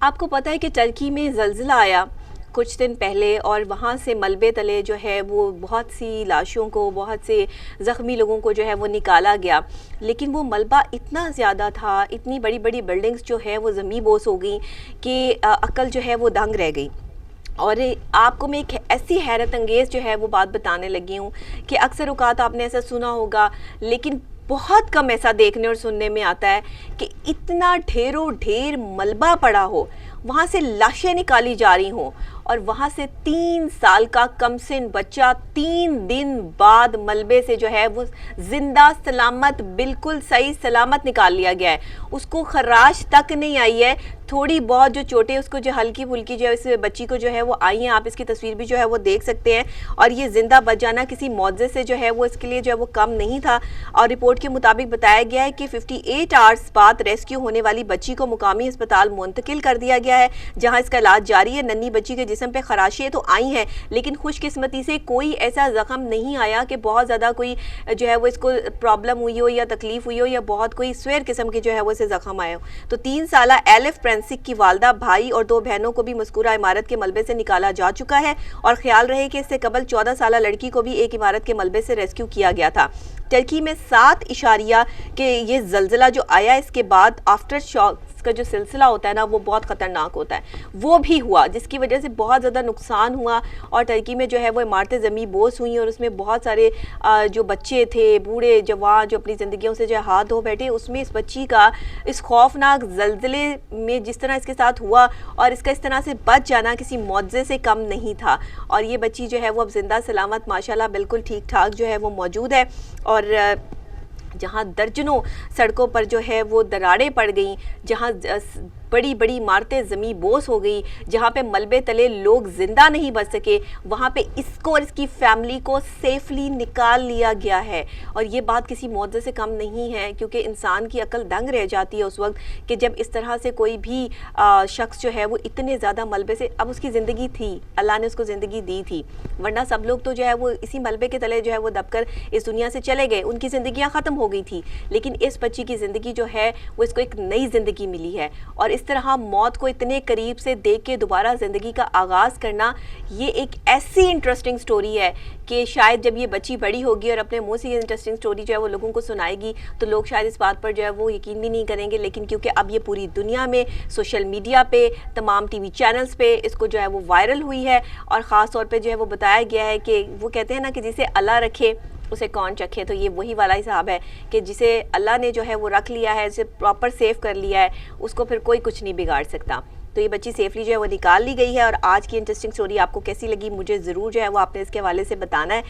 आपको पता है कि टर्की में ज़लज़ला आया कुछ दिन पहले और वहाँ से मलबे तले जो है वो बहुत सी लाशों को, बहुत से ज़ख्मी लोगों को जो है वो निकाला गया। लेकिन वो मलबा इतना ज़्यादा था, इतनी बड़ी बड़ी बिल्डिंग्स जो है वो ज़मीं बोस हो गई कि अक्ल जो है वो दंग रह गई। और आपको मैं एक ऐसी हैरत अंगेज़ जो है वो बात बताने लगी हूँ कि अक्सर औक़ात आपने ऐसा सुना होगा, लेकिन बहुत कम ऐसा देखने और सुनने में आता है कि इतना ढेरों ढेर मलबा पड़ा हो, वहाँ से लाशें निकाली जा रही हों और वहाँ से 3 साल का कमसिन बच्चा 3 दिन बाद मलबे से जो है वो जिंदा सलामत, बिल्कुल सही सलामत निकाल लिया गया है। उसको खराश तक नहीं आई है, थोड़ी बहुत जो चोटें उसको जो हल्की फुल्की जो है इस बच्ची को जो है वो आई हैं। आप इसकी तस्वीर भी जो है वो देख सकते हैं। और ये जिंदा बच जाना किसी मौजे से जो है वो इसके लिए जो है वो कम नहीं था। और रिपोर्ट के मुताबिक बताया गया है कि 58 आवर्स बाद रेस्क्यू होने वाली बच्ची को मुकामी अस्पताल मुंतकिल कर दिया गया है, जहाँ इसका इलाज जारी है। नन्ही बच्ची के जिस्म पे खराशें तो आई हैं, लेकिन खुशकिस्मती से कोई ऐसा जख्म नहीं आया कि बहुत ज़्यादा कोई जो है वो इसको प्रॉब्लम हुई हो या तकलीफ हुई हो या बहुत कोई स्वेर किस्म के जो है वो इसे जख्म आए हो। तो 3 साला एलिफ फ्रांसिक की वालदा, भाई और 2 बहनों को भी मज़कूरा इमारत के मलबे से निकाला जा चुका है। और ख्याल रहे कि इससे कबल 14 साला लड़की को भी एक इमारत के मलबे से रेस्क्यू किया गया था। टर्की में 7 इशारिया के ये ज़लज़ला जो आया, इसके बाद आफ्टर शॉक का जो सिलसिला होता है ना वो बहुत ख़तरनाक होता है, वो भी हुआ, जिसकी वजह से बहुत ज़्यादा नुकसान हुआ। और टर्की में जो है वो इमारतें ज़मीं बोस हुई और उसमें बहुत सारे जो बच्चे थे, बूढ़े जवान जो अपनी ज़िंदगियों से जो है हाथ धो बैठे। उसमें इस बच्ची का इस खौफनाक ज़लज़ले में जिस तरह इसके साथ हुआ और इसका इस तरह से बच जाना किसी मुआवजे से कम नहीं था। और ये बच्ची जो है वो अब जिंदा सलामत माशाल्लाह बिल्कुल ठीक ठाक जो है वो मौजूद है। और जहाँ दर्जनों सड़कों पर जो है वो दरारें पड़ गई, जहाँ बड़ी बड़ी इमारतें ज़मीं बोस हो गई, जहाँ पे मलबे तले लोग ज़िंदा नहीं बच सके, वहाँ पे इसको और इसकी फैमिली को सेफली निकाल लिया गया है। और ये बात किसी मौजे से कम नहीं है, क्योंकि इंसान की अकल दंग रह जाती है उस वक्त कि जब इस तरह से कोई भी शख्स जो है वो इतने ज़्यादा मलबे से, अब उसकी ज़िंदगी थी, अल्लाह ने उसको ज़िंदगी दी थी, वरना सब लोग तो जो है वो इसी मलबे के तले जो है वो दबकर इस दुनिया से चले गए, उनकी ज़िंदगियाँ ख़त्म हो गई थी। लेकिन इस बच्ची की ज़िंदगी जो है वो इसको एक नई ज़िंदगी मिली है। और इस तरह मौत को इतने करीब से देख के दोबारा ज़िंदगी का आगाज़ करना, ये एक ऐसी इंटरेस्टिंग स्टोरी है कि शायद जब ये बच्ची बड़ी होगी और अपने मुंह से ये इंटरेस्टिंग स्टोरी जो है वो लोगों को सुनाएगी तो लोग शायद इस बात पर जो है वो यकीन भी नहीं करेंगे। लेकिन क्योंकि अब ये पूरी दुनिया में सोशल मीडिया पे, तमाम टीवी चैनल्स पे इसको जो है वो वायरल हुई है और ख़ास तौर पे जो है वो बताया गया है कि वो कहते हैं ना कि जिसे अल्लाह रखे उसे कौन चखे। तो ये वही वाला हिसाब है कि जिसे अल्लाह ने जो है वो रख लिया है, उसे प्रॉपर सेव कर लिया है, उसको फिर कोई कुछ नहीं बिगाड़ सकता। तो ये बच्ची सेफली जो है वो निकाल ली गई है। और आज की इंटरेस्टिंग स्टोरी आपको कैसी लगी मुझे ज़रूर जो है वो आपने इसके हवाले से बताना है।